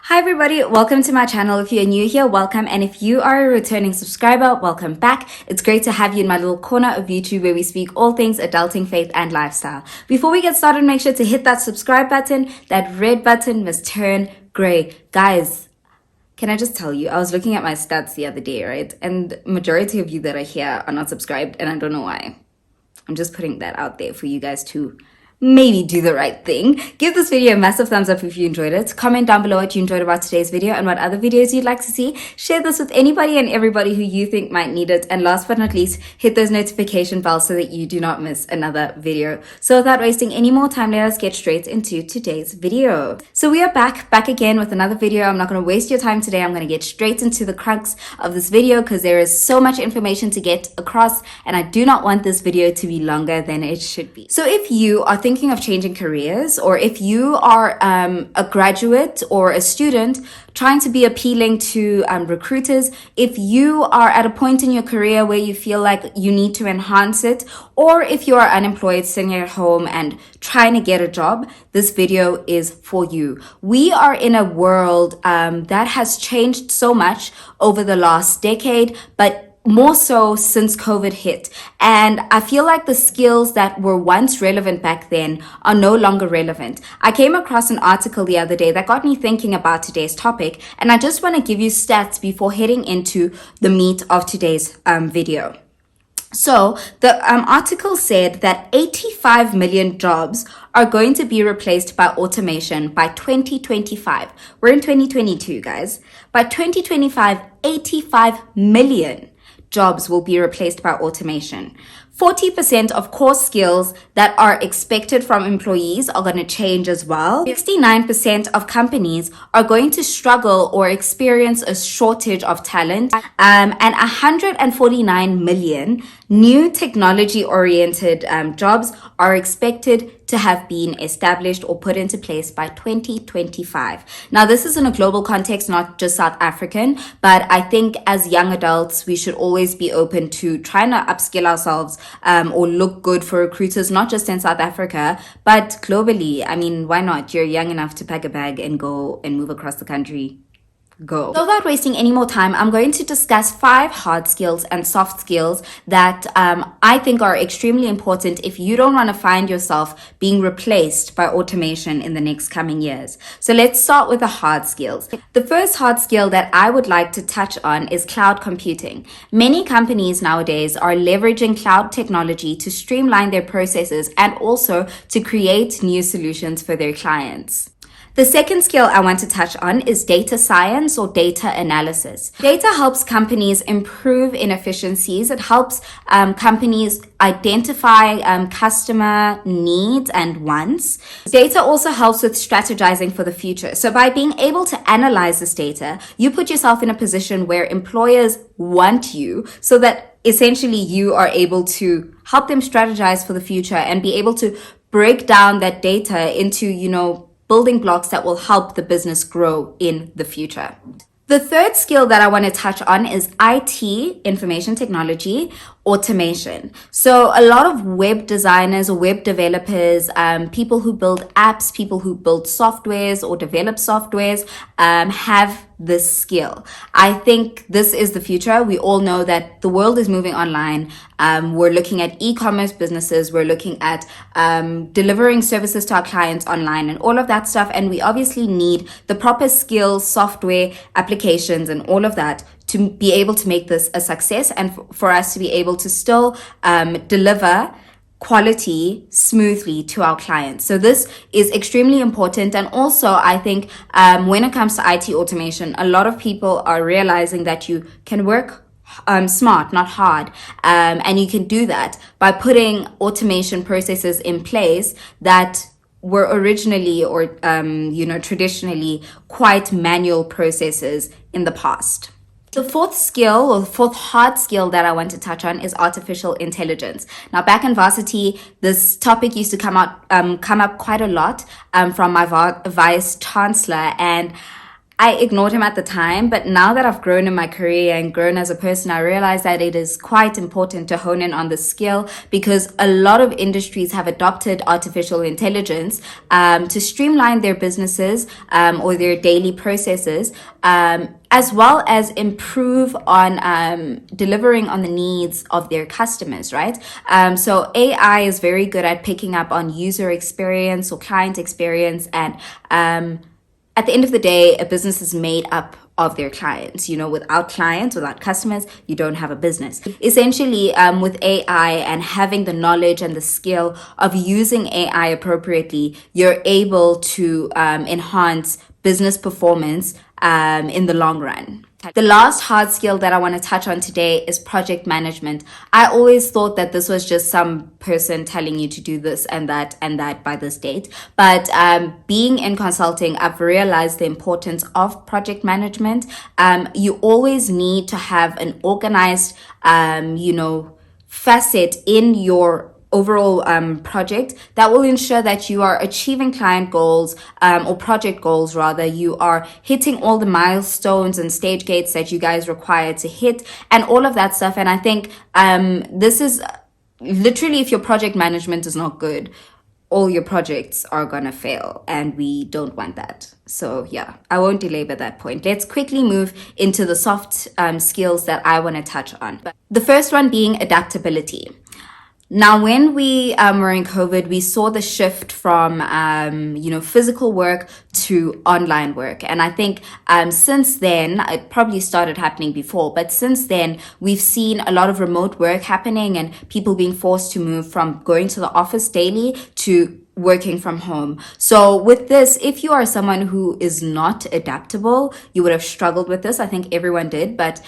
Hi everybody, welcome to my channel. If you're new here, welcome, and if you are a returning subscriber, welcome back. It's great to have you in my little corner of YouTube where we speak all things adulting, faith, and lifestyle. Before we get started, make sure to hit that subscribe button. That red button must turn gray. Guys, can I just tell you, I was looking at my stats the other day, right? And majority of you that are here are not subscribed, and I don't know why. I'm just putting that out there for you guys to maybe do the right thing. Give this video a massive thumbs up if you enjoyed it. Comment down below what you enjoyed about today's video and what other videos you'd like to see. Share this with anybody and everybody who you think might need it. And last but not least, hit those notification bells so that you do not miss another video. So without wasting any more time, let us get straight into today's video. So we are back again with another video. I'm not going to waste your time today. I'm going to get straight into the crux of this video because there is so much information to get across and I do not want this video to be longer than it should be. So if you are thinking of changing careers, or if you are a graduate or a student trying to be appealing to recruiters, if you are at a point in your career where you feel like you need to enhance it, or if you are unemployed sitting at home and trying to get a job, this video is for you. We are in a world that has changed so much over the last decade, but more so since COVID hit. And I feel like the skills that were once relevant back then are no longer relevant. I came across an article the other day that got me thinking about today's topic, and I just want to give you stats before heading into the meat of today's video. So the article said that 85 million jobs are going to be replaced by automation by 2025. We're in 2022, guys. By 2025, 85 million jobs will be replaced by automation. 40% of core skills that are expected from employees are going to change as well. 69% of companies are going to struggle or experience a shortage of talent. And 149 million new technology-oriented jobs are expected to have been established or put into place by 2025. Now, this is in a global context, not just South African, but I think as young adults, we should always be open to trying to upskill ourselves or look good for recruiters, not just in South Africa, but globally. I mean, why not? You're young enough to pack a bag and go and move across the country. Go. So without wasting any more time, I'm going to discuss 5 hard skills and soft skills that I think are extremely important if you don't want to find yourself being replaced by automation in the next coming years. So let's start with the hard skills. The first hard skill that I would like to touch on is cloud computing. Many companies nowadays are leveraging cloud technology to streamline their processes and also to create new solutions for their clients. The second skill I want to touch on is data science or data analysis. Data helps companies improve inefficiencies. It helps companies identify customer needs and wants. Data also helps with strategizing for the future. So by being able to analyze this data, you put yourself in a position where employers want you so that essentially you are able to help them strategize for the future and be able to break down that data into, building blocks that will help the business grow in the future. The third skill that I want to touch on is IT, information technology, automation. So a lot of web designers or web developers, people who build apps, people who build softwares or develop softwares, have this skill. I think this is the future. We all know that the world is moving online. We're looking at e-commerce businesses. We're looking at delivering services to our clients online and all of that stuff. And we obviously need the proper skills, software, applications, and all of that to be able to make this a success and for us to be able to still deliver quality smoothly to our clients. So this is extremely important. And also, I think when it comes to IT automation, a lot of people are realizing that you can work smart, not hard. And you can do that by putting automation processes in place that were originally or, traditionally quite manual processes in the past. The fourth skill or the fourth hard skill that I want to touch on is artificial intelligence. Now, back in varsity, this topic used to come up quite a lot from my vice chancellor, and I ignored him at the time, but now that I've grown in my career and grown as a person, I realize that it is quite important to hone in on the skill, because a lot of industries have adopted artificial intelligence to streamline their businesses or their daily processes, as well as improve on delivering on the needs of their customers, right? So AI is very good at picking up on user experience or client experience, and at the end of the day, a business is made up of their clients. Without clients, without customers, you don't have a business. Essentially, with AI and having the knowledge and the skill of using AI appropriately, you're able to enhance business performance in the long run. The last hard skill that I want to touch on today is project management. I always thought that this was just some person telling you to do this and that by this date. But being in consulting, I've realized the importance of project management. You always need to have an organized, facet in your overall project that will ensure that you are achieving client goals or project goals rather. You are hitting all the milestones and stage gates that you guys require to hit and all of that stuff. And I think this is literally, if your project management is not good, all your projects are gonna fail, and we don't want that. So yeah, I won't belabor that point. Let's quickly move into the soft skills that I want to touch on. The first one being adaptability. Now, when we were in COVID, we saw the shift from, physical work to online work. And I think since then, it probably started happening before, but since then, we've seen a lot of remote work happening and people being forced to move from going to the office daily to working from home. So with this, if you are someone who is not adaptable, you would have struggled with this. I think everyone did, but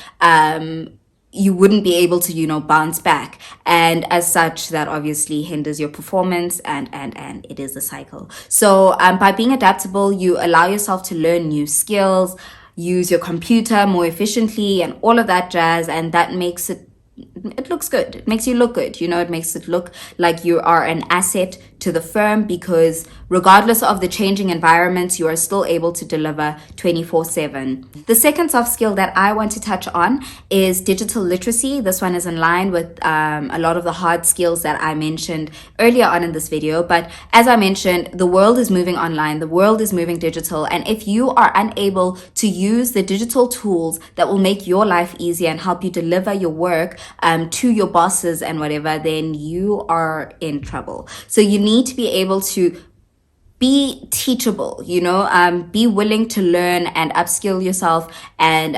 you wouldn't be able to, bounce back. And as such, that obviously hinders your performance, and it is a cycle. So by being adaptable, you allow yourself to learn new skills, use your computer more efficiently, and all of that jazz. And that makes it looks good. It makes you look good. It makes it look like you are an asset to the firm, because regardless of the changing environments, you are still able to deliver 24/7. The second soft skill that I want to touch on is digital literacy. This one is in line with a lot of the hard skills that I mentioned earlier on in this video. But as I mentioned, the world is moving online, the world is moving digital. And if you are unable to use the digital tools that will make your life easier and help you deliver your work to your bosses and whatever, then you are in trouble. So you need to be able to be teachable, be willing to learn and upskill yourself, and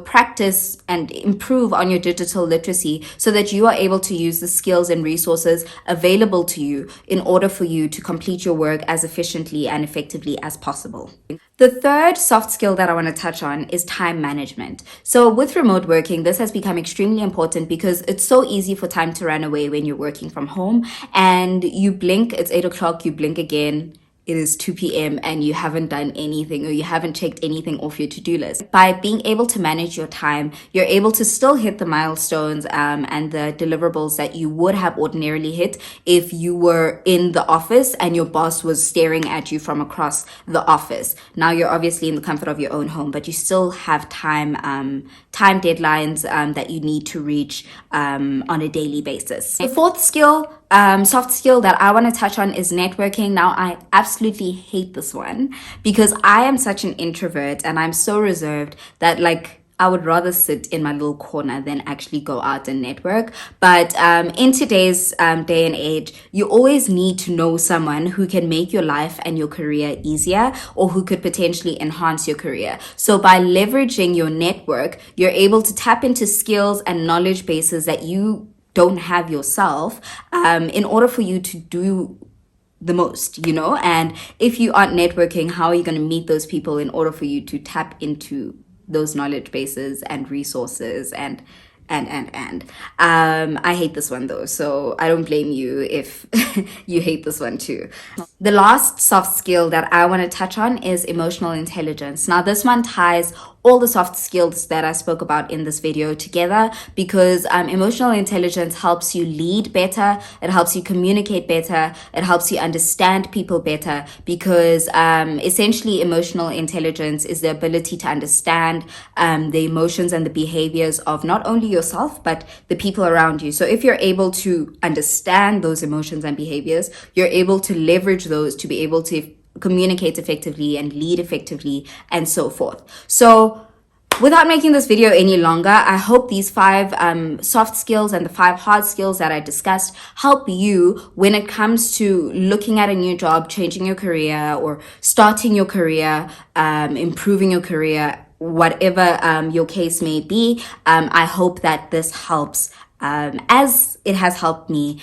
practice and improve on your digital literacy, so that you are able to use the skills and resources available to you in order for you to complete your work as efficiently and effectively as possible. The third soft skill that I want to touch on is time management. So with remote working, this has become extremely important, because it's so easy for time to run away when you're working from home, and you blink, it's 8 o'clock, you blink again, it is 2 p.m. and you haven't done anything, or you haven't checked anything off your to-do list. By being able to manage your time, you're able to still hit the milestones and the deliverables that you would have ordinarily hit if you were in the office and your boss was staring at you from across the office. Now you're obviously in the comfort of your own home, but you still have time deadlines that you need to reach on a daily basis. The fourth skill, soft skill that I want to touch on is networking. Now, I absolutely hate this one, because I am such an introvert and I'm so reserved that I would rather sit in my little corner than actually go out and network. But in today's day and age, you always need to know someone who can make your life and your career easier, or who could potentially enhance your career. So by leveraging your network, you're able to tap into skills and knowledge bases that you don't have yourself in order for you to do the most, and if you aren't networking, how are you going to meet those people in order for you to tap into those knowledge bases and resources and I hate this one though, so I don't blame you if you hate this one too. The last soft skill that I want to touch on is emotional intelligence. Now, this one ties all the soft skills that I spoke about in this video together, because emotional intelligence helps you lead better, it helps you communicate better, it helps you understand people better, because essentially emotional intelligence is the ability to understand the emotions and the behaviors of not only yourself but the people around you. So if you're able to understand those emotions and behaviors, you're able to leverage those to be able to communicate effectively and lead effectively and so forth. So without making this video any longer, I hope these 5 soft skills and the 5 hard skills that I discussed help you when it comes to looking at a new job, changing your career, or starting your career, improving your career, whatever your case may be. I hope that this helps as it has helped me.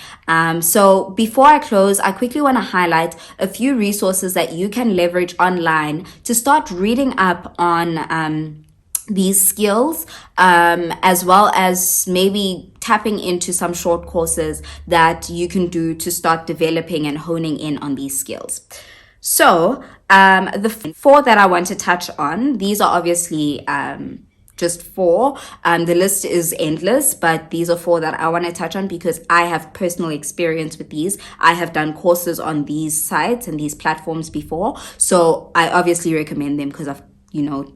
So before I close, I quickly want to highlight a few resources that you can leverage online to start reading up on these skills, as well as maybe tapping into some short courses that you can do to start developing and honing in on these skills. So the 4 that I want to touch on, these are obviously just 4. The list is endless, but these are 4 that I want to touch on because I have personal experience with these. I have done courses on these sites and these platforms before, so I obviously recommend them because I've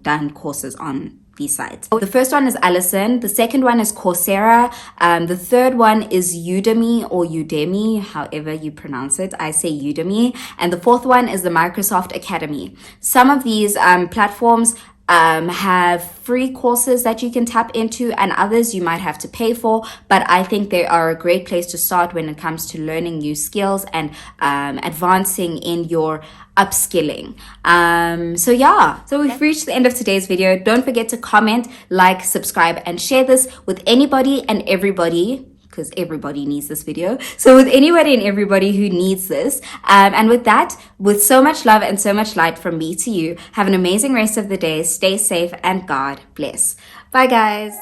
done courses on these sites. The first one is Allison. The second one is Coursera. The third one is Udemy or Udemy, however you pronounce it. I say Udemy. And the fourth one is the Microsoft Academy. Some of these platforms have free courses that you can tap into, and others you might have to pay for, but I think they are a great place to start when it comes to learning new skills and advancing in your upskilling. So we've reached the end of today's video. Don't forget to comment, like, subscribe, and share this with anybody and everybody, because everybody needs this video. So with anybody and everybody who needs this. And with that, with so much love and so much light from me to you, have an amazing rest of the day. Stay safe and God bless. Bye, guys.